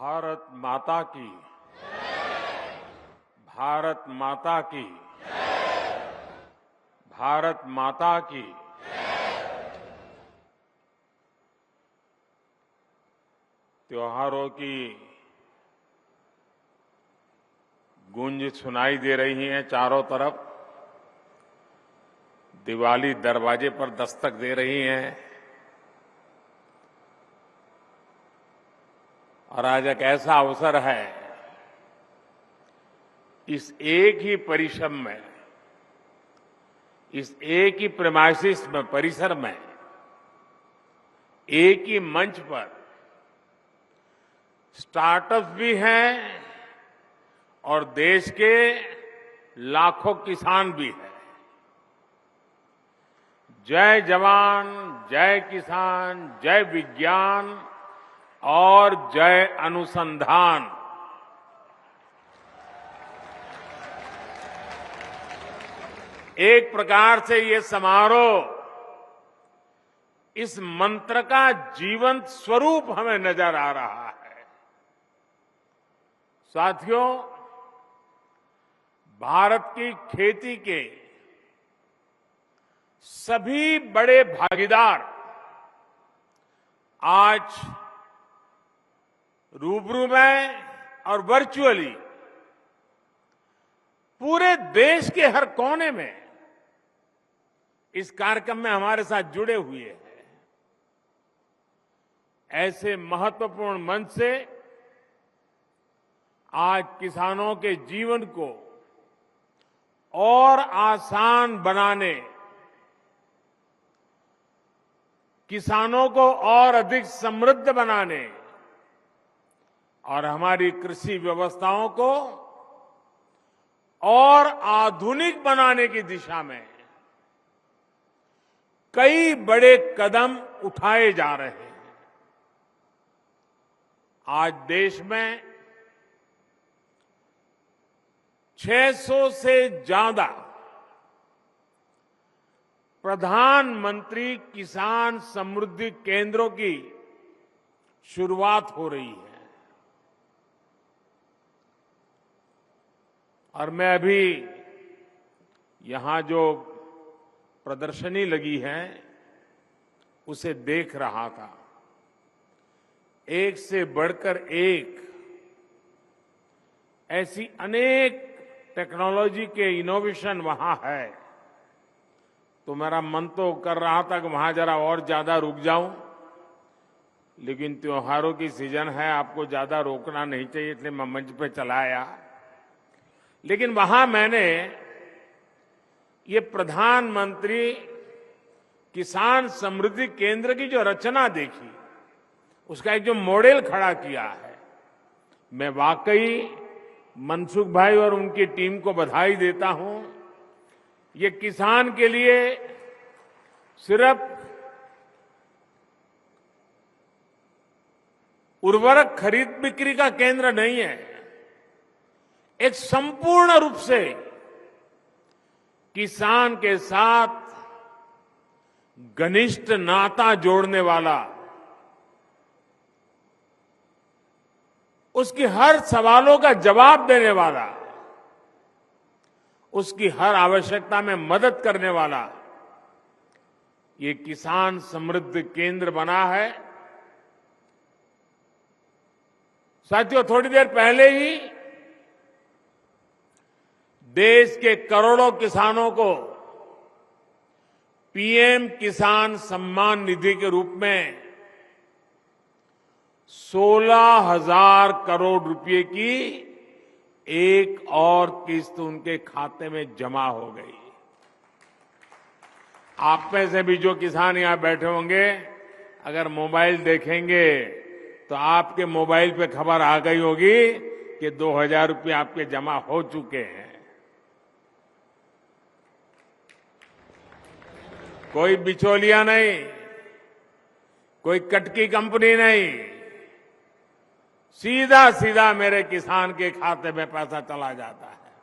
भारत माता की, भारत माता की, भारत माता की। त्योहारों की गूंज सुनाई दे रही है चारों तरफ। दिवाली दरवाजे पर दस्तक दे रही है और आज एक ऐसा अवसर है, इस एक ही परिसर में, इस एक ही प्रेमाइसिस में, परिसर में, एक ही मंच पर स्टार्टअप्स भी हैं और देश के लाखों किसान भी हैं। जय जवान, जय किसान, जय विज्ञान और जय अनुसंधान। एक प्रकार से ये समारोह इस मंत्र का जीवंत स्वरूप हमें नजर आ रहा है। साथियों, भारत की खेती के सभी बड़े भागीदार आज रूबरू में और वर्चुअली पूरे देश के हर कोने में इस कार्यक्रम में हमारे साथ जुड़े हुए हैं। ऐसे महत्वपूर्ण मंच से आज किसानों के जीवन को और आसान बनाने, किसानों को और अधिक समृद्ध बनाने और हमारी कृषि व्यवस्थाओं को और आधुनिक बनाने की दिशा में कई बड़े कदम उठाए जा रहे हैं। आज देश में 600 से ज्यादा प्रधानमंत्री किसान समृद्धि केंद्रों की शुरुआत हो रही है। और मैं अभी यहां जो प्रदर्शनी लगी है उसे देख रहा था। एक से बढ़कर एक ऐसी अनेक टेक्नोलॉजी के इनोवेशन वहां है, तो मेरा मन तो कर रहा था कि वहां जरा और ज्यादा रुक जाऊं, लेकिन त्योहारों की सीजन है, आपको ज्यादा रोकना नहीं चाहिए, इसलिए मैं मंच पे चला आया। लेकिन वहां मैंने ये प्रधानमंत्री किसान समृद्धि केंद्र की जो रचना देखी, उसका एक जो मॉडल खड़ा किया है, मैं वाकई मनसुख भाई और उनकी टीम को बधाई देता हूं। ये किसान के लिए सिर्फ उर्वरक खरीद बिक्री का केंद्र नहीं है, एक संपूर्ण रूप से किसान के साथ घनिष्ठ नाता जोड़ने वाला, उसकी हर सवालों का जवाब देने वाला, उसकी हर आवश्यकता में मदद करने वाला ये किसान समृद्धि केंद्र बना है। साथियों, थोड़ी देर पहले ही देश के करोड़ों किसानों को पीएम किसान सम्मान निधि के रूप में 16,000 करोड़ रुपए की एक और किस्त उनके खाते में जमा हो गई। आप में से भी जो किसान यहां बैठे होंगे, अगर मोबाइल देखेंगे तो आपके मोबाइल पे खबर आ गई होगी कि 2,000 रुपये आपके जमा हो चुके हैं। कोई बिचौलिया नहीं, कोई कटकी कंपनी नहीं, सीधा सीधा मेरे किसान के खाते में पैसा चला जाता है।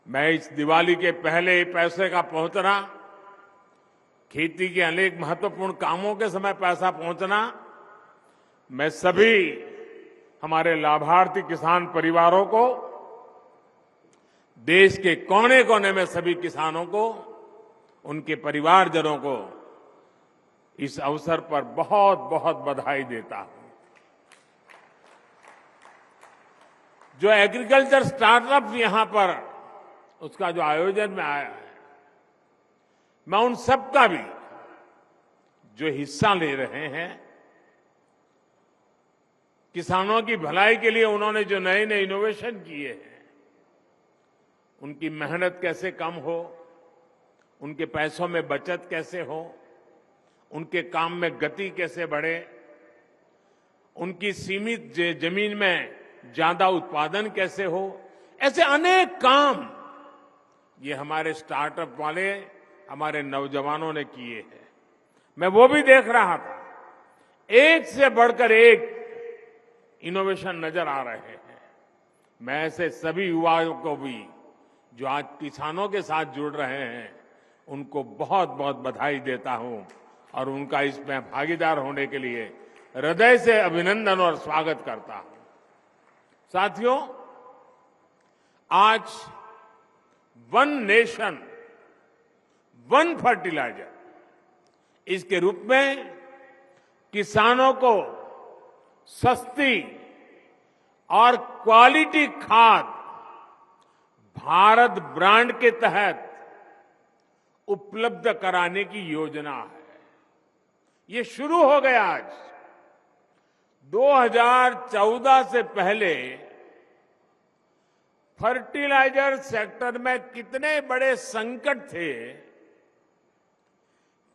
मैं इस दिवाली के पहले पैसे का पहुंचना, खेती के अनेक महत्वपूर्ण कामों के समय पैसा पहुंचना, मैं सभी हमारे लाभार्थी किसान परिवारों को, देश के कोने कोने में सभी किसानों को, उनके परिवारजनों को इस अवसर पर बहुत बहुत बधाई देता हूं। जो एग्रीकल्चर स्टार्टअप यहां पर उसका जो आयोजन में आया है, मैं उन सबका भी जो हिस्सा ले रहे हैं, किसानों की भलाई के लिए उन्होंने जो नए नए इनोवेशन किए हैं, उनकी मेहनत कैसे कम हो, उनके पैसों में बचत कैसे हो, उनके काम में गति कैसे बढ़े, उनकी सीमित जमीन में ज्यादा उत्पादन कैसे हो, ऐसे अनेक काम ये हमारे स्टार्टअप वाले हमारे नौजवानों ने किए हैं। मैं वो भी देख रहा था, एक से बढ़कर एक इनोवेशन नजर आ रहे हैं। मैं ऐसे सभी युवाओं को भी जो आज किसानों के साथ जुड़ रहे हैं, उनको बहुत बहुत बधाई देता हूं और उनका इसमें भागीदार होने के लिए हृदय से अभिनंदन और स्वागत करता हूं। साथियों, आज वन नेशन वन फर्टिलाइजर इसके रूप में किसानों को सस्ती और क्वालिटी खाद भारत ब्रांड के तहत उपलब्ध कराने की योजना है। ये शुरू हो गया आज। 2014 से पहले फर्टिलाइजर सेक्टर में कितने बड़े संकट थे,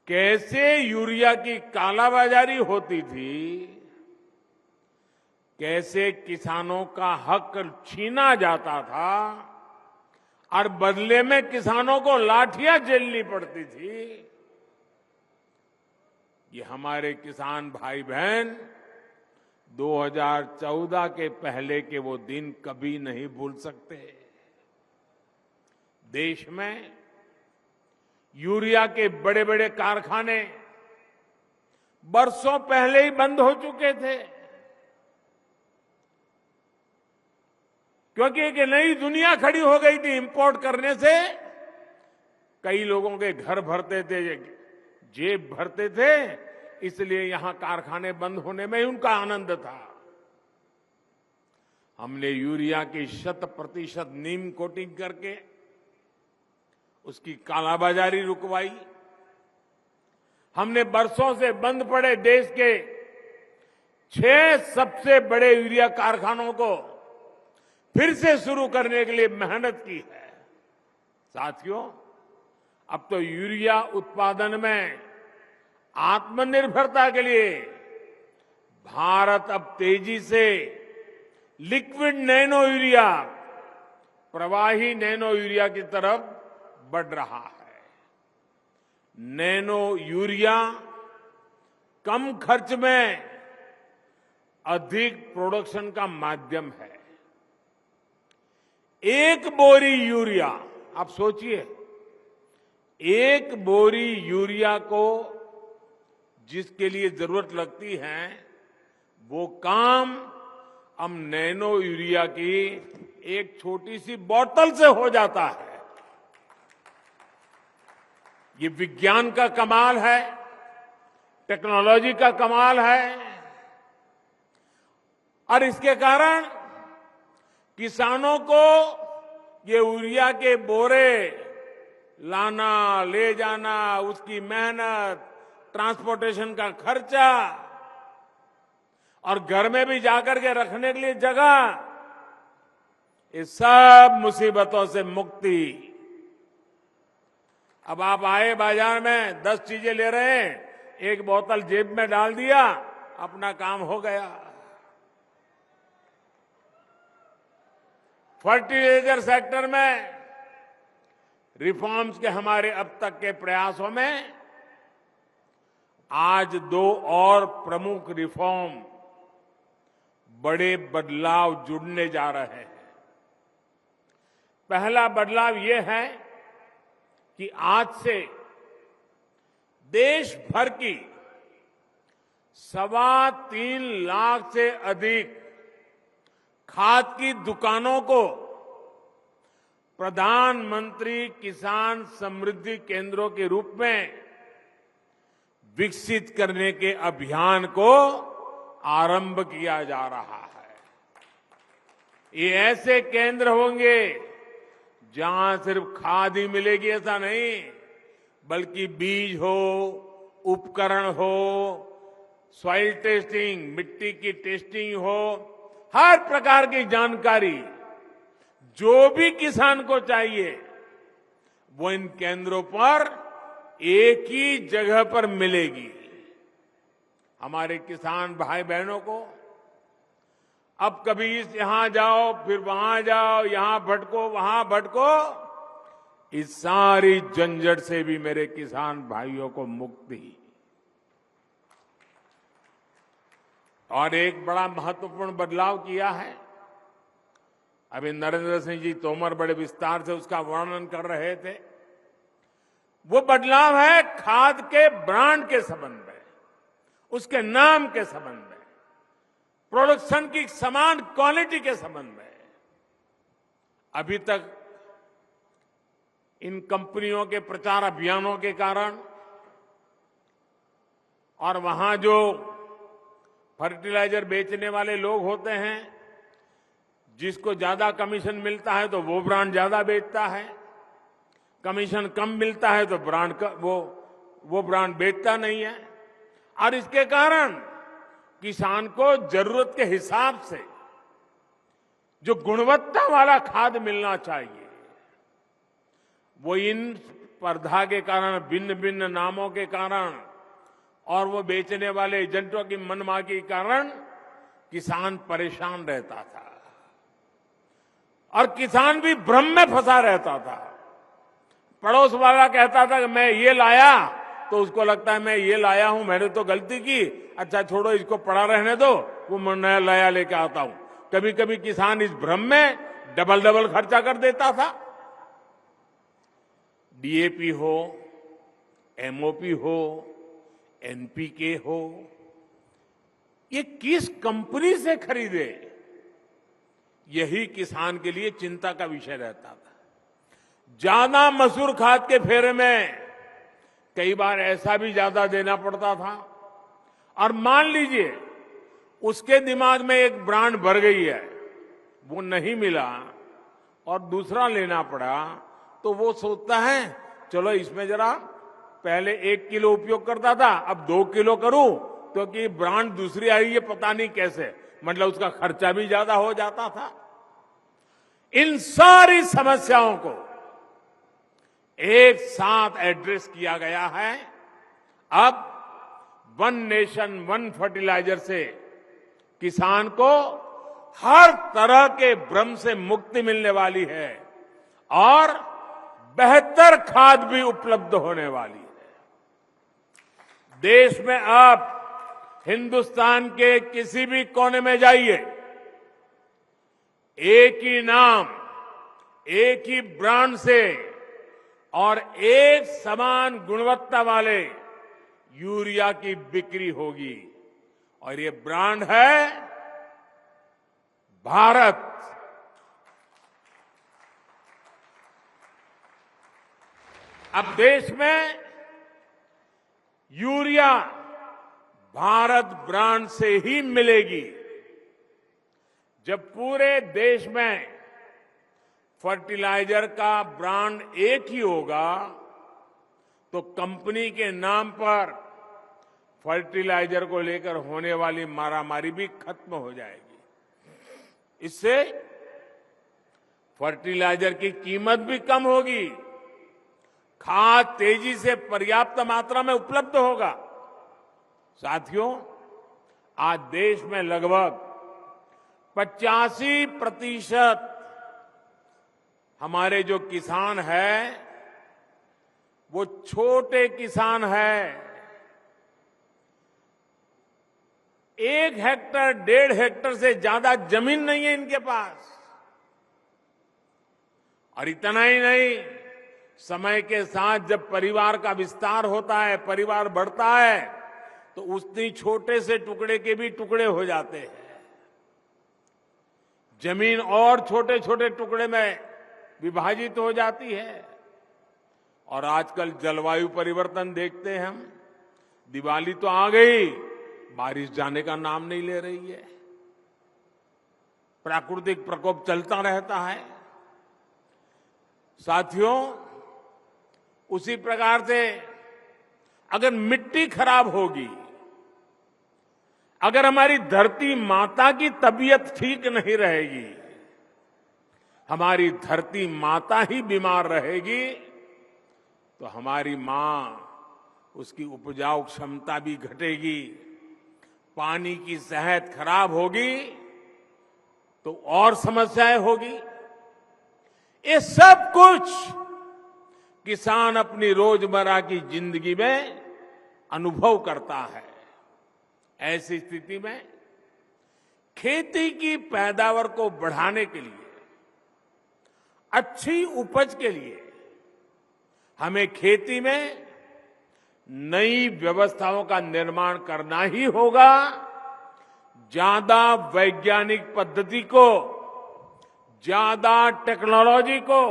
कैसे यूरिया की कालाबाजारी होती थी, कैसे किसानों का हक छीना जाता था और बदले में किसानों को लाठियां झेलनी पड़ती थी। ये हमारे किसान भाई बहन 2014 के पहले के वो दिन कभी नहीं भूल सकते। देश में यूरिया के बड़े बड़े कारखाने बरसों पहले ही बंद हो चुके थे, क्योंकि एक नई दुनिया खड़ी हो गई थी। इंपोर्ट करने से कई लोगों के घर भरते थे, जेब भरते थे, इसलिए यहां कारखाने बंद होने में ही उनका आनंद था। हमने यूरिया की 100% नीम कोटिंग करके उसकी कालाबाजारी रुकवाई। हमने बरसों से बंद पड़े देश के 6 सबसे बड़े यूरिया कारखानों को फिर से शुरू करने के लिए मेहनत की है। साथियों, अब तो यूरिया उत्पादन में आत्मनिर्भरता के लिए भारत अब तेजी से लिक्विड नैनो यूरिया, प्रवाही नैनो यूरिया की तरफ बढ़ रहा है। नैनो यूरिया कम खर्च में अधिक प्रोडक्शन का माध्यम है। एक बोरी यूरिया, आप सोचिए, एक बोरी यूरिया को जिसके लिए जरूरत लगती है, वो काम हम नैनो यूरिया की एक छोटी सी बोतल से हो जाता है। ये विज्ञान का कमाल है, टेक्नोलॉजी का कमाल है, और इसके कारण किसानों को ये यूरिया के बोरे लाना, ले जाना, उसकी मेहनत, ट्रांसपोर्टेशन का खर्चा और घर में भी जाकर के रखने के लिए जगह, ये सब मुसीबतों से मुक्ति। अब आप आए बाजार में 10 चीजें ले रहे हैं, एक बोतल जेब में डाल दिया, अपना काम हो गया। फर्टिलाइजर सेक्टर में रिफॉर्म्स के हमारे अब तक के प्रयासों में आज 2 और प्रमुख रिफॉर्म, बड़े बदलाव जुड़ने जा रहे हैं। पहला बदलाव यह है कि आज से देश भर की 3.25 लाख से अधिक खाद की दुकानों को प्रधानमंत्री किसान समृद्धि केंद्रों के रूप में विकसित करने के अभियान को आरंभ किया जा रहा है। ये ऐसे केंद्र होंगे जहां सिर्फ खाद ही मिलेगी ऐसा नहीं, बल्कि बीज हो, उपकरण हो, सॉइल टेस्टिंग, मिट्टी की टेस्टिंग हो, हर प्रकार की जानकारी जो भी किसान को चाहिए वो इन केंद्रों पर एक ही जगह पर मिलेगी। हमारे किसान भाई बहनों को अब कभी यहां जाओ, फिर वहां जाओ, यहां भटको, वहां भटको, इस सारी झंझट से भी मेरे किसान भाइयों को मुक्ति। और एक बड़ा महत्वपूर्ण बदलाव किया है। अभी नरेंद्र सिंह जी तोमर बड़े विस्तार से उसका वर्णन कर रहे थे। वो बदलाव है खाद के ब्रांड के संबंध में, उसके नाम के संबंध में, प्रोडक्शन की समान क्वालिटी के संबंध में। अभी तक इन कंपनियों के प्रचार अभियानों के कारण और वहां जो फर्टिलाइजर बेचने वाले लोग होते हैं, जिसको ज्यादा कमीशन मिलता है तो वो ब्रांड ज्यादा बेचता है, कमीशन कम मिलता है तो वो ब्रांड बेचता नहीं है। और इसके कारण किसान को जरूरत के हिसाब से जो गुणवत्ता वाला खाद मिलना चाहिए, वो इन स्पर्धा के कारण, भिन्न भिन्न नामों के कारण और वो बेचने वाले एजेंटों की मनमानी के कारण किसान परेशान रहता था और किसान भी भ्रम में फंसा रहता था। पड़ोस वाला कहता था कि मैं ये लाया, तो उसको लगता है मैं ये लाया हूं, मैंने तो गलती की, अच्छा छोड़ो इसको पड़ा रहने दो, वो मैं नया लाया लेके आता हूं। कभी कभी किसान इस भ्रम में डबल खर्चा कर देता था। डीएपी हो, एमओपी हो, एनपीके हो, ये किस कंपनी से खरीदे, यही किसान के लिए चिंता का विषय रहता था। ज्यादा मसूर खाद के फेरे में कई बार ऐसा भी ज्यादा देना पड़ता था और मान लीजिए उसके दिमाग में एक ब्रांड भर गई है, वो नहीं मिला और दूसरा लेना पड़ा, तो वो सोचता है चलो इसमें जरा पहले 1 किलो उपयोग करता था, अब 2 किलो करूं, क्योंकि ब्रांड दूसरी आई है पता नहीं कैसे, मतलब उसका खर्चा भी ज्यादा हो जाता था। इन सारी समस्याओं को एक साथ एड्रेस किया गया है। अब वन नेशन वन फर्टिलाइजर से किसान को हर तरह के भ्रम से मुक्ति मिलने वाली है और बेहतर खाद भी उपलब्ध होने वाली है। देश में आप हिंदुस्तान के किसी भी कोने में जाइए, एक ही नाम, एक ही ब्रांड से और एक समान गुणवत्ता वाले यूरिया की बिक्री होगी और ये ब्रांड है भारत। अब देश में यूरिया भारत ब्रांड से ही मिलेगी। जब पूरे देश में फर्टिलाइजर का ब्रांड एक ही होगा तो कंपनी के नाम पर फर्टिलाइजर को लेकर होने वाली मारामारी भी खत्म हो जाएगी। इससे फर्टिलाइजर की कीमत भी कम होगी, खाद तेजी से पर्याप्त मात्रा में उपलब्ध होगा। साथियों, आज देश में लगभग 85% हमारे जो किसान हैं वो छोटे किसान हैं। 1 हेक्टर 1.5 हेक्टर से ज्यादा जमीन नहीं है इनके पास। और इतना ही नहीं, समय के साथ जब परिवार का विस्तार होता है, परिवार बढ़ता है, तो उतनी छोटे से टुकड़े के भी टुकड़े हो जाते हैं। जमीन और छोटे छोटे टुकड़े में विभाजित हो जाती है। और आजकल जलवायु परिवर्तन देखते हैं हम। दिवाली तो आ गई, बारिश जाने का नाम नहीं ले रही है। प्राकृतिक प्रकोप चलता रहता है। साथियों, उसी प्रकार से अगर मिट्टी खराब होगी, अगर हमारी धरती माता की तबीयत ठीक नहीं रहेगी, हमारी धरती माता ही बीमार रहेगी, तो हमारी मां, उसकी उपजाऊ क्षमता भी घटेगी, पानी की सेहत खराब होगी, तो और समस्याएं होगी। ये सब कुछ किसान अपनी रोजमर्रा की जिंदगी में अनुभव करता है। ऐसी स्थिति में खेती की पैदावार को बढ़ाने के लिए, अच्छी उपज के लिए हमें खेती में नई व्यवस्थाओं का निर्माण करना ही होगा। ज्यादा वैज्ञानिक पद्धति को, ज्यादा टेक्नोलॉजी को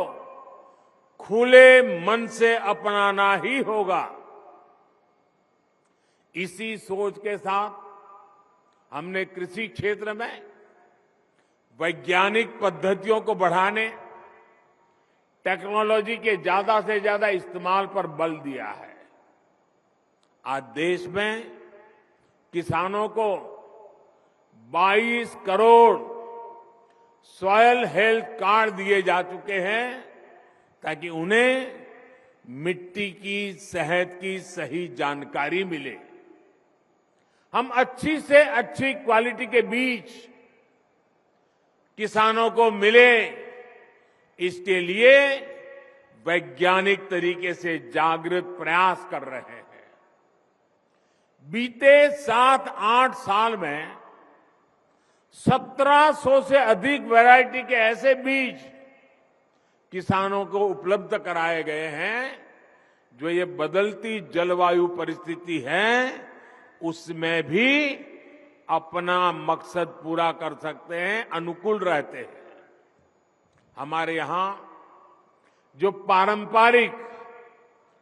खुले मन से अपनाना ही होगा। इसी सोच के साथ हमने कृषि क्षेत्र में वैज्ञानिक पद्धतियों को बढ़ाने, टेक्नोलॉजी के ज्यादा से ज्यादा इस्तेमाल पर बल दिया है। आज देश में किसानों को 22 करोड़ सॉयल हेल्थ कार्ड दिए जा चुके हैं, ताकि उन्हें मिट्टी की सेहत की सही जानकारी मिले। हम अच्छी से अच्छी क्वालिटी के बीज किसानों को मिले, इसके लिए वैज्ञानिक तरीके से जागृत प्रयास कर रहे हैं। बीते 7-8 साल में 1700 से अधिक वैरायटी के ऐसे बीज किसानों को उपलब्ध कराए गए हैं, जो ये बदलती जलवायु परिस्थिति है उसमें भी अपना मकसद पूरा कर सकते हैं, अनुकूल रहते हैं। हमारे यहां जो पारंपरिक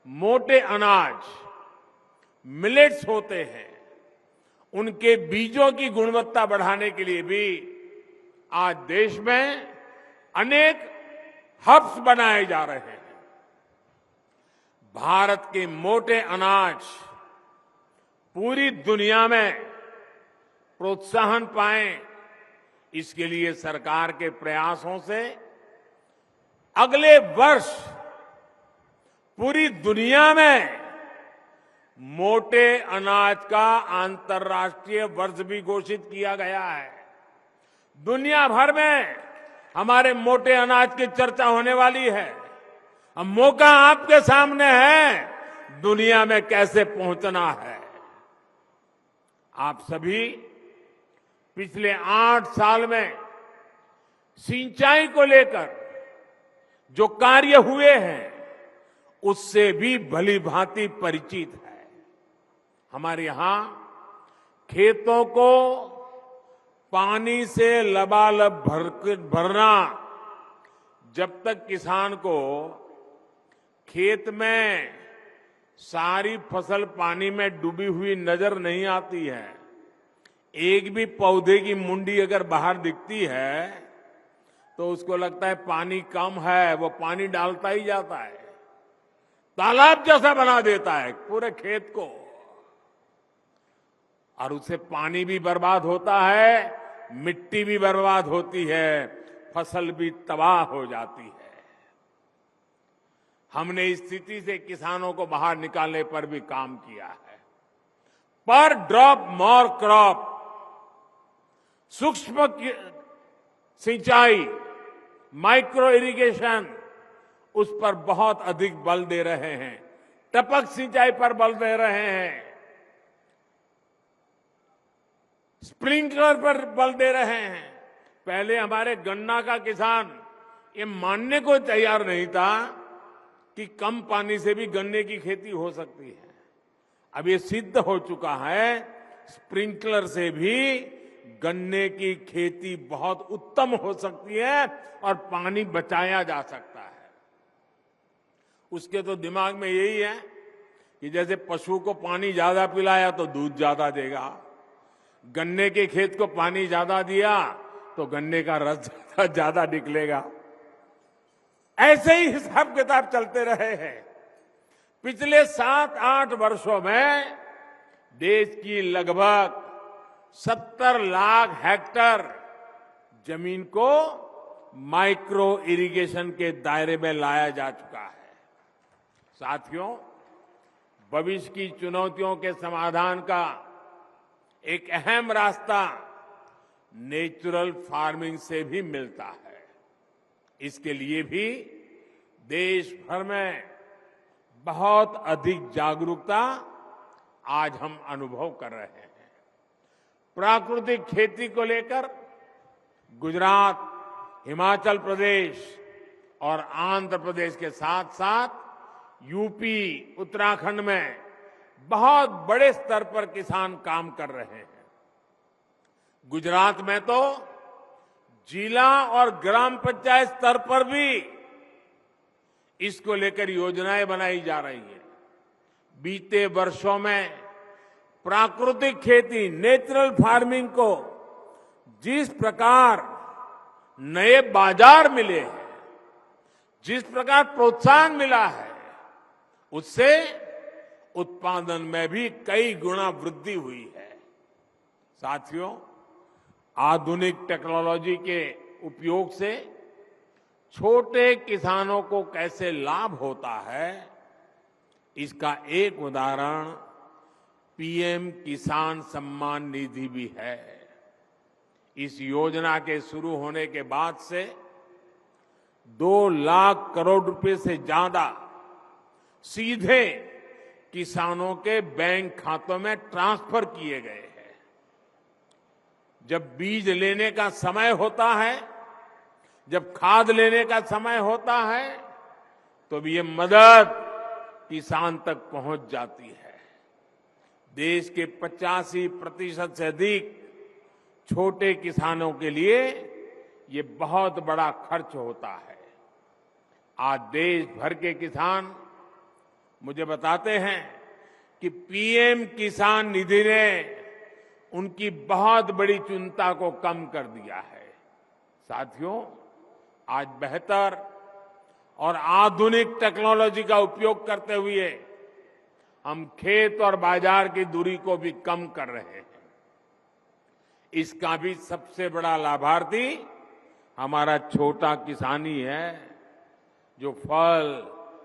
मोटे अनाज मिलेट्स होते हैं, उनके बीजों की गुणवत्ता बढ़ाने के लिए भी आज देश में अनेक हब्स बनाए जा रहे हैं। भारत के मोटे अनाज पूरी दुनिया में प्रोत्साहन पाएं, इसके लिए सरकार के प्रयासों से अगले वर्ष पूरी दुनिया में मोटे अनाज का अंतर्राष्ट्रीय वर्ष भी घोषित किया गया है। दुनिया भर में हमारे मोटे अनाज की चर्चा होने वाली है। अब मौका आपके सामने है, दुनिया में कैसे पहुंचना है। आप सभी पिछले 8 साल में सिंचाई को लेकर जो कार्य हुए हैं, उससे भी भली भांति परिचित है। हमारे यहां खेतों को पानी से लबालब भरना, जब तक किसान को खेत में सारी फसल पानी में डूबी हुई नजर नहीं आती है, एक भी पौधे की मुंडी अगर बाहर दिखती है, तो उसको लगता है पानी कम है, वो पानी डालता ही जाता है, तालाब जैसा बना देता है पूरे खेत को, और उससे पानी भी बर्बाद होता है, मिट्टी भी बर्बाद होती है, फसल भी तबाह हो जाती है। हमने इस स्थिति से किसानों को बाहर निकालने पर भी काम किया है। पर ड्रॉप मोर क्रॉप, सूक्ष्म सिंचाई, माइक्रो इरिगेशन, उस पर बहुत अधिक बल दे रहे हैं। टपक सिंचाई पर बल दे रहे हैं, स्प्रिंकलर पर बल दे रहे हैं। पहले हमारे गन्ना का किसान ये मानने को तैयार नहीं था कि कम पानी से भी गन्ने की खेती हो सकती है। अब ये सिद्ध हो चुका है, स्प्रिंकलर से भी गन्ने की खेती बहुत उत्तम हो सकती है और पानी बचाया जा सकता है। उसके तो दिमाग में यही है कि जैसे पशु को पानी ज्यादा पिलाया तो दूध ज्यादा देगा, गन्ने के खेत को पानी ज्यादा दिया तो गन्ने का रस ज्यादा निकलेगा। ऐसे ही हिसाब किताब चलते रहे हैं। पिछले 7-8 वर्षों में देश की लगभग 70 लाख हेक्टेयर जमीन को माइक्रो इरिगेशन के दायरे में लाया जा चुका है। साथियों, भविष्य की चुनौतियों के समाधान का एक अहम रास्ता नेचुरल फार्मिंग से भी मिलता है। इसके लिए भी देश भर में बहुत अधिक जागरूकता आज हम अनुभव कर रहे हैं। प्राकृतिक खेती को लेकर गुजरात, हिमाचल प्रदेश और आंध्र प्रदेश के साथ साथ यूपी, उत्तराखंड में बहुत बड़े स्तर पर किसान काम कर रहे हैं। गुजरात में तो जिला और ग्राम पंचायत स्तर पर भी इसको लेकर योजनाएं बनाई जा रही हैं। बीते वर्षों में प्राकृतिक खेती, नेचुरल फार्मिंग को जिस प्रकार नए बाजार मिले हैं, जिस प्रकार प्रोत्साहन मिला है, उससे उत्पादन में भी कई गुना वृद्धि हुई है। साथियों, आधुनिक टेक्नोलॉजी के उपयोग से छोटे किसानों को कैसे लाभ होता है, इसका एक उदाहरण पीएम किसान सम्मान निधि भी है। इस योजना के शुरू होने के बाद से 2 लाख करोड़ रुपए से ज्यादा सीधे किसानों के बैंक खातों में ट्रांसफर किए गए हैं। जब बीज लेने का समय होता है, जब खाद लेने का समय होता है, तो भी ये मदद किसान तक पहुंच जाती है। देश के 85% से अधिक छोटे किसानों के लिए ये बहुत बड़ा खर्च होता है। आज देश भर के किसान मुझे बताते हैं कि पीएम किसान निधि ने उनकी बहुत बड़ी चिंता को कम कर दिया है। साथियों, आज बेहतर और आधुनिक टेक्नोलॉजी का उपयोग करते हुए हम खेत और बाजार की दूरी को भी कम कर रहे हैं। इसका भी सबसे बड़ा लाभार्थी हमारा छोटा किसान ही है, जो फल,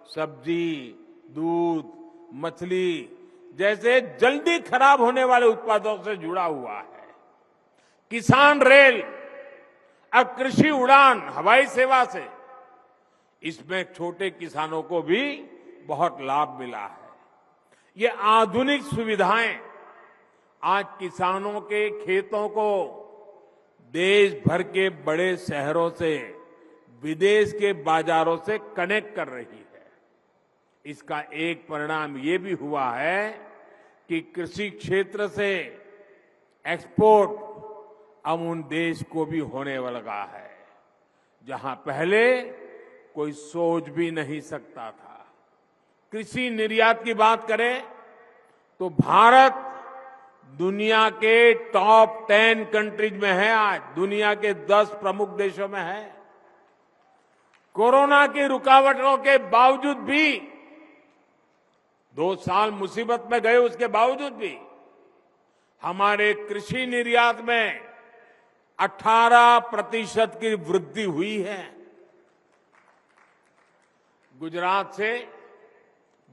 सब्जी, दूध, मछली जैसे जल्दी खराब होने वाले उत्पादों से जुड़ा हुआ है। किसान रेल और कृषि उड़ान हवाई सेवा से इसमें छोटे किसानों को भी बहुत लाभ मिला है। ये आधुनिक सुविधाएं आज किसानों के खेतों को देश भर के बड़े शहरों से, विदेश के बाजारों से कनेक्ट कर रही है। इसका एक परिणाम ये भी हुआ है कि कृषि क्षेत्र से एक्सपोर्ट अब उन देश को भी होने लगा है जहां पहले कोई सोच भी नहीं सकता था। कृषि निर्यात की बात करें तो भारत दुनिया के टॉप 10 कंट्रीज में है। आज दुनिया के 10 प्रमुख देशों में है। कोरोना की रुकावटों के बावजूद भी 2 साल मुसीबत में गए, उसके बावजूद भी हमारे कृषि निर्यात में 18% की वृद्धि हुई है। गुजरात से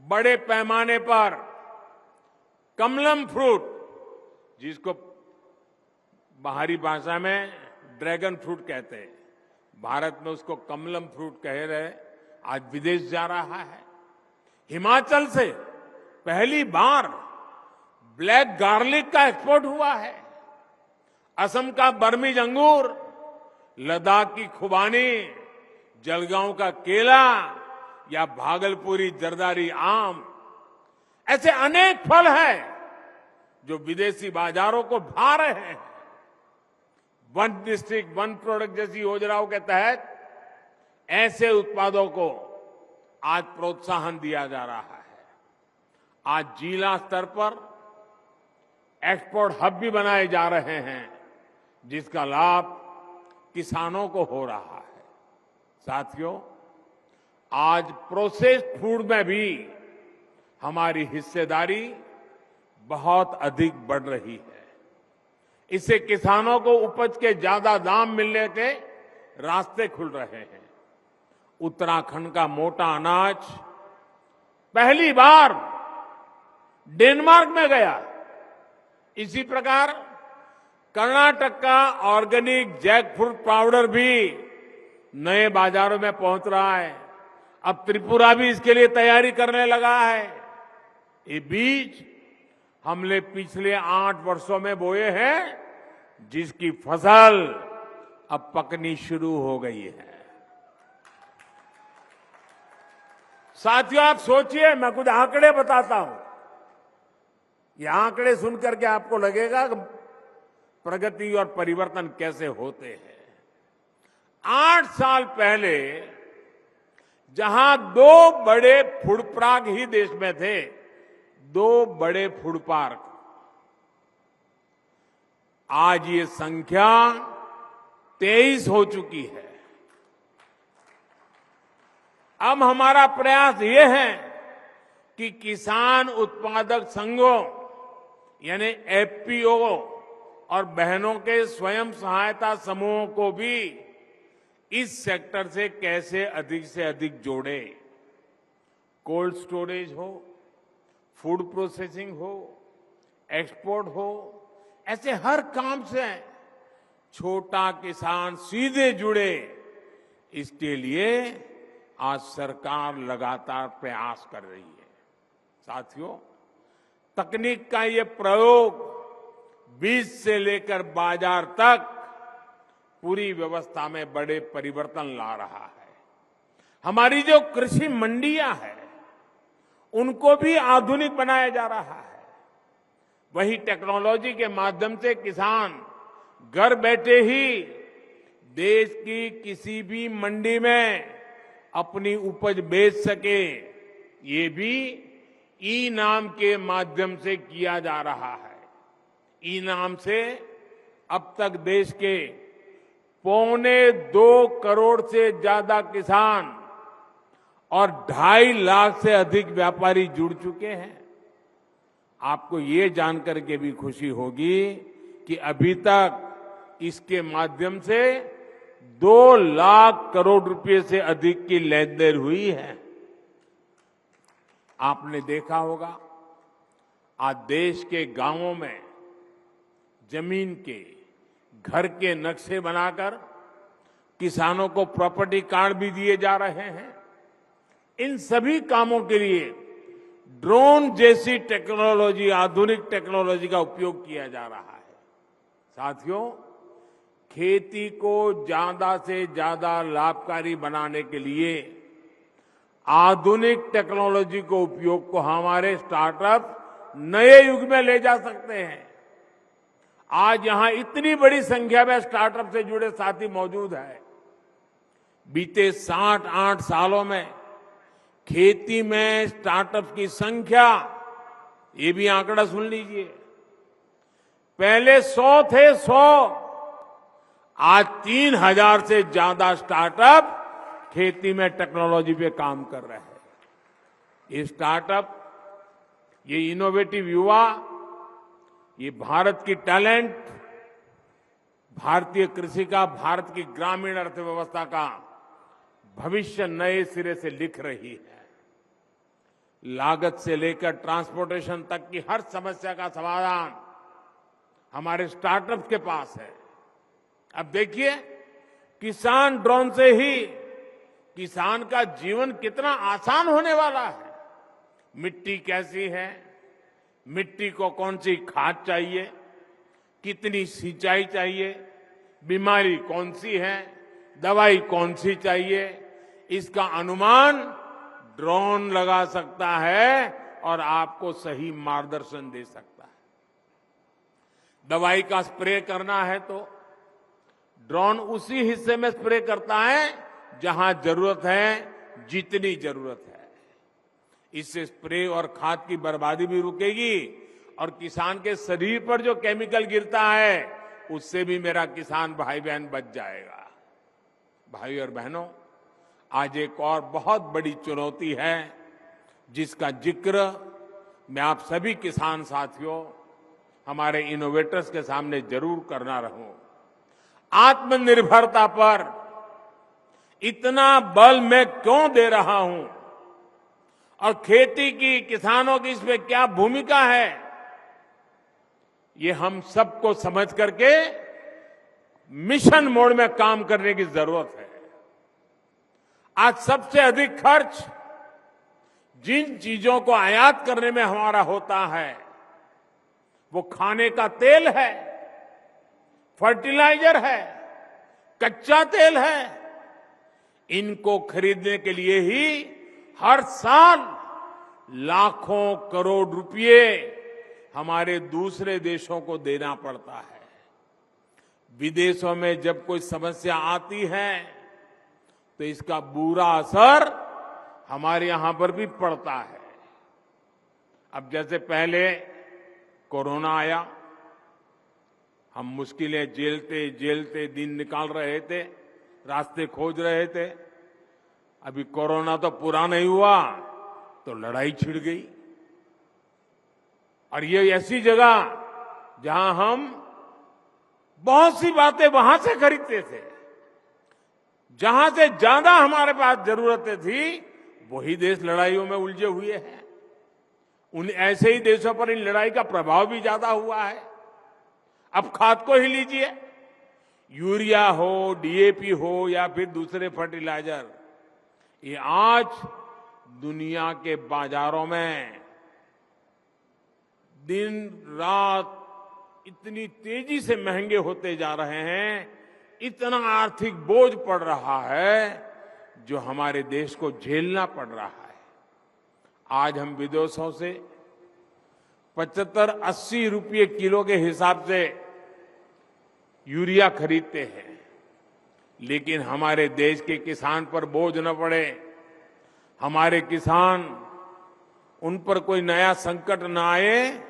बड़े पैमाने पर कमलम फ्रूट, जिसको बाहरी भाषा में ड्रैगन फ्रूट कहते हैं, भारत में उसको कमलम फ्रूट कह रहे, आज विदेश जा रहा है। हिमाचल से पहली बार ब्लैक गार्लिक का एक्सपोर्ट हुआ है। असम का बर्मीज अंगूर, लद्दाख की खुबानी, जलगांव का केला या भागलपुरी जरदारी आम, ऐसे अनेक फल हैं जो विदेशी बाजारों को भा रहे हैं। वन डिस्ट्रिक्ट वन प्रोडक्ट जैसी योजनाओं के तहत ऐसे उत्पादों को आज प्रोत्साहन दिया जा रहा है। आज जिला स्तर पर एक्सपोर्ट हब भी बनाए जा रहे हैं, जिसका लाभ किसानों को हो रहा है। साथियों, आज प्रोसेस्ड फूड में भी हमारी हिस्सेदारी बहुत अधिक बढ़ रही है। इससे किसानों को उपज के ज्यादा दाम मिलने के रास्ते खुल रहे हैं। उत्तराखंड का मोटा अनाज पहली बार डेनमार्क में गया। इसी प्रकार कर्नाटक का ऑर्गेनिक जैकफ्रूट पाउडर भी नए बाजारों में पहुंच रहा है। अब त्रिपुरा भी इसके लिए तैयारी करने लगा है। ये बीज हमने पिछले 8 वर्षों में बोए हैं, जिसकी फसल अब पकनी शुरू हो गई है। साथियों, आप सोचिए, मैं कुछ आंकड़े बताता हूं। ये आंकड़े सुनकर के आपको लगेगा कि प्रगति और परिवर्तन कैसे होते हैं। 8 साल पहले जहां 2 बड़े फूड पार्क ही देश में थे, 2 बड़े फूड पार्क, आज ये संख्या 23 हो चुकी है। अब हमारा प्रयास ये है कि किसान उत्पादक संघों यानी एफपीओ और बहनों के स्वयं सहायता समूहों को भी इस सेक्टर से कैसे अधिक से अधिक जोड़े। कोल्ड स्टोरेज हो, फूड प्रोसेसिंग हो, एक्सपोर्ट हो, ऐसे हर काम से छोटा किसान सीधे जुड़े। इसके लिए आज सरकार लगातार प्रयास कर रही है। साथियों, तकनीक का ये प्रयोग बीज से लेकर बाजार तक पूरी व्यवस्था में बड़े परिवर्तन ला रहा है। हमारी जो कृषि मंडियां हैं, उनको भी आधुनिक बनाया जा रहा है। वही टेक्नोलॉजी के माध्यम से किसान घर बैठे ही देश की किसी भी मंडी में अपनी उपज बेच सके, ये भी ई नाम के माध्यम से किया जा रहा है। ई नाम से अब तक देश के 2.25 करोड़ से ज्यादा किसान और 2.5 लाख से अधिक व्यापारी जुड़ चुके हैं। आपको ये जानकर के भी खुशी होगी कि अभी तक इसके माध्यम से 2 लाख करोड़ रुपए से अधिक की लेन देन हुई है। आपने देखा होगा, आज देश के गांवों में जमीन के, घर के नक्शे बनाकर किसानों को प्रॉपर्टी कार्ड भी दिए जा रहे हैं। इन सभी कामों के लिए ड्रोन जैसी टेक्नोलॉजी, आधुनिक टेक्नोलॉजी का उपयोग किया जा रहा है। साथियों, खेती को ज्यादा से ज्यादा लाभकारी बनाने के लिए आधुनिक टेक्नोलॉजी को उपयोग को हमारे स्टार्टअप नए युग में ले जा सकते हैं। आज यहां इतनी बड़ी संख्या में स्टार्टअप से जुड़े साथी मौजूद हैं। बीते 7-8 सालों में खेती में स्टार्टअप की संख्या, ये भी आंकड़ा सुन लीजिए, पहले 100 थे, 100, आज 3000 से ज्यादा स्टार्टअप खेती में टेक्नोलॉजी पे काम कर रहे हैं। ये स्टार्टअप, ये इनोवेटिव युवा, ये भारत की टैलेंट, भारतीय कृषि का, भारत की ग्रामीण अर्थव्यवस्था का भविष्य नए सिरे से लिख रही है। लागत से लेकर ट्रांसपोर्टेशन तक की हर समस्या का समाधान हमारे स्टार्टअप के पास है। अब देखिए, किसान ड्रोन से ही किसान का जीवन कितना आसान होने वाला है। मिट्टी कैसी है, मिट्टी को कौन सी खाद चाहिए, कितनी सिंचाई चाहिए, बीमारी कौन सी है, दवाई कौन सी चाहिए, इसका अनुमान ड्रोन लगा सकता है और आपको सही मार्गदर्शन दे सकता है। दवाई का स्प्रे करना है तो ड्रोन उसी हिस्से में स्प्रे करता है जहां जरूरत है, जितनी जरूरत है। इससे स्प्रे और खाद की बर्बादी भी रुकेगी और किसान के शरीर पर जो केमिकल गिरता है उससे भी मेरा किसान भाई बहन बच जाएगा। भाई और बहनों, आज एक और बहुत बड़ी चुनौती है जिसका जिक्र मैं आप सभी किसान साथियों, हमारे इनोवेटर्स के सामने जरूर करना रहूं। आत्मनिर्भरता पर इतना बल मैं क्यों दे रहा हूं और खेती की, किसानों की इसमें क्या भूमिका है, ये हम सबको समझ करके मिशन मोड में काम करने की जरूरत है। आज सबसे अधिक खर्च जिन चीजों को आयात करने में हमारा होता है वो खाने का तेल है, फर्टिलाइजर है, कच्चा तेल है। इनको खरीदने के लिए ही हर साल लाखों करोड़ रुपए हमारे दूसरे देशों को देना पड़ता है। विदेशों में जब कोई समस्या आती है तो इसका बुरा असर हमारे यहां पर भी पड़ता है। अब जैसे पहले कोरोना आया, हम मुश्किलें झेलते झेलते दिन निकाल रहे थे, रास्ते खोज रहे थे। अभी कोरोना तो पूरा नहीं हुआ तो लड़ाई छिड़ गई। और ये ऐसी जगह जहां हम बहुत सी बातें वहां से खरीदते थे, जहां से ज्यादा हमारे पास जरूरतें थी वही देश लड़ाइयों में उलझे हुए हैं। उन ऐसे ही देशों पर इन लड़ाई का प्रभाव भी ज्यादा हुआ है। अब खाद को ही लीजिए, यूरिया हो, डीएपी हो या फिर दूसरे फर्टिलाइजर, ये आज दुनिया के बाजारों में दिन रात इतनी तेजी से महंगे होते जा रहे हैं, इतना आर्थिक बोझ पड़ रहा है जो हमारे देश को झेलना पड़ रहा है। आज हम विदेशों से 75-80 रुपये किलो के हिसाब से यूरिया खरीदते हैं, लेकिन हमारे देश के किसान पर बोझ न पड़े, हमारे किसान, उन पर कोई नया संकट न आए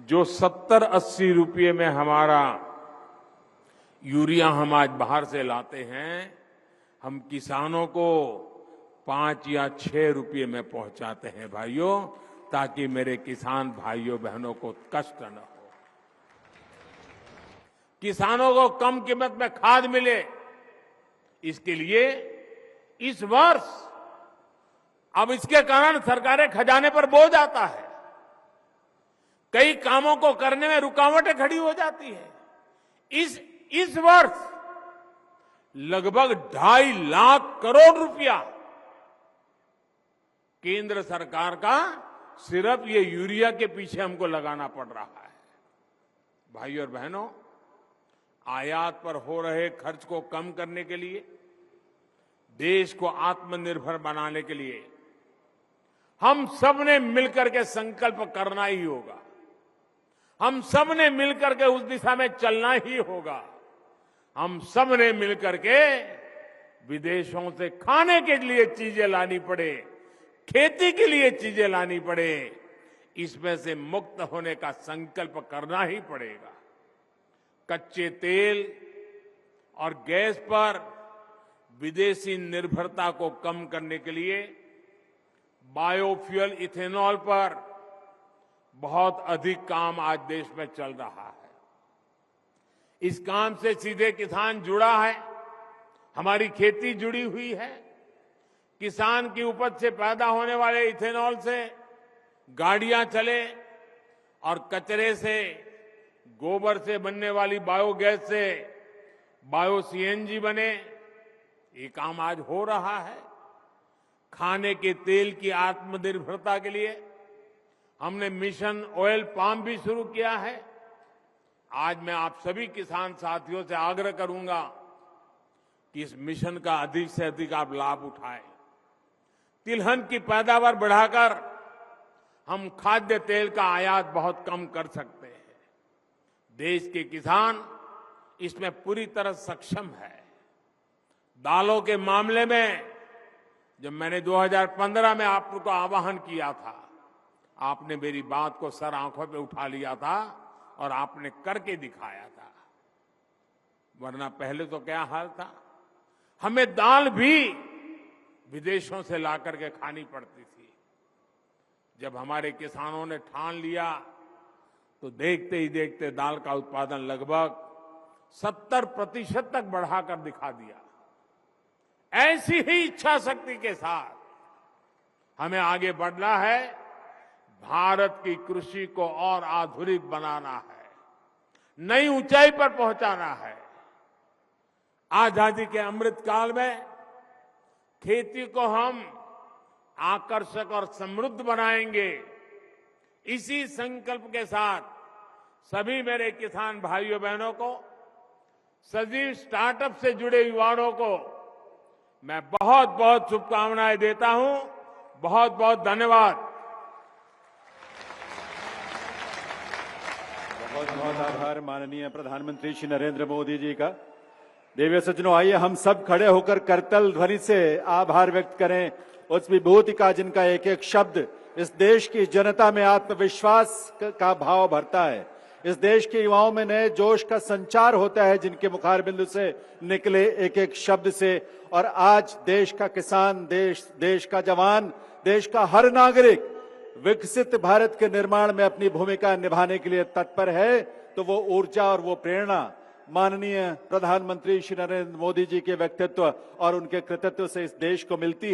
जो 70-80 रुपये में हमारा यूरिया हम आज बाहर से लाते हैं, हम किसानों को 5 या 6 रुपये में पहुंचाते हैं भाइयों, ताकि मेरे किसान भाइयों बहनों को कष्ट न हो, किसानों को कम कीमत में खाद मिले। इसके लिए इस वर्ष अब इसके कारण सरकारें खजाने पर बोझ आता है, कई कामों को करने में रुकावटें खड़ी हो जाती है। इस वर्ष लगभग 2.5 लाख करोड़ रुपया केंद्र सरकार का सिर्फ ये यूरिया के पीछे हमको लगाना पड़ रहा है। भाइयों और बहनों, आयात पर हो रहे खर्च को कम करने के लिए, देश को आत्मनिर्भर बनाने के लिए हम सब ने मिलकर के संकल्प करना ही होगा। हम सब ने मिलकर के उस दिशा में चलना ही होगा। हम सब ने मिलकर के विदेशों से खाने के लिए चीजें लानी पड़े, खेती के लिए चीजें लानी पड़े, इसमें से मुक्त होने का संकल्प करना ही पड़ेगा। कच्चे तेल और गैस पर विदेशी निर्भरता को कम करने के लिए बायोफ्यूल इथेनॉल पर बहुत अधिक काम आज देश में चल रहा है। इस काम से सीधे किसान जुड़ा है, हमारी खेती जुड़ी हुई है। किसान की उपज से पैदा होने वाले इथेनॉल से गाड़ियां चले और कचरे से, गोबर से बनने वाली बायोगैस से बायो सीएनजी बने, ये काम आज हो रहा है। खाने के तेल की आत्मनिर्भरता के लिए हमने मिशन ऑयल पाम भी शुरू किया है। आज मैं आप सभी किसान साथियों से आग्रह करूंगा कि इस मिशन का अधिक से अधिक आप लाभ उठाएं। तिलहन की पैदावार बढ़ाकर हम खाद्य तेल का आयात बहुत कम कर सकते हैं। देश के किसान इसमें पूरी तरह सक्षम है। दालों के मामले में जब मैंने 2015 में आपको आह्वान किया था, आपने मेरी बात को सर आंखों पे उठा लिया था और आपने करके दिखाया था। वरना पहले तो क्या हाल था, हमें दाल भी विदेशों से ला करके खानी पड़ती थी। जब हमारे किसानों ने ठान लिया तो देखते ही देखते दाल का उत्पादन लगभग 70% तक बढ़ाकर दिखा दिया। ऐसी ही इच्छा शक्ति के साथ हमें आगे बढ़ना है। भारत की कृषि को और आधुनिक बनाना है, नई ऊंचाई पर पहुंचाना है। आजादी के अमृत काल में खेती को हम आकर्षक और समृद्ध बनाएंगे। इसी संकल्प के साथ सभी मेरे किसान भाइयों बहनों को, सभी स्टार्टअप से जुड़े युवाओं को मैं बहुत बहुत शुभकामनाएं देता हूं। बहुत बहुत धन्यवाद। बहुत बहुत आभार माननीय प्रधानमंत्री श्री नरेंद्र मोदी जी का। देवी सज्जनों, आइए हम सब खड़े होकर करतल ध्वनि से आभार व्यक्त करें उस विभूति का जिनका एक एक शब्द इस देश की जनता में आत्मविश्वास का भाव भरता है। इस देश के युवाओं में नए जोश का संचार होता है जिनके मुखार बिंदु से निकले एक एक शब्द से। और आज देश का किसान, देश का जवान, देश का हर नागरिक विकसित भारत के निर्माण में अपनी भूमिका निभाने के लिए तत्पर है। तो वो ऊर्जा और वो प्रेरणा माननीय प्रधानमंत्री श्री नरेंद्र मोदी जी के व्यक्तित्व और उनके कृतित्व से इस देश को मिलती है।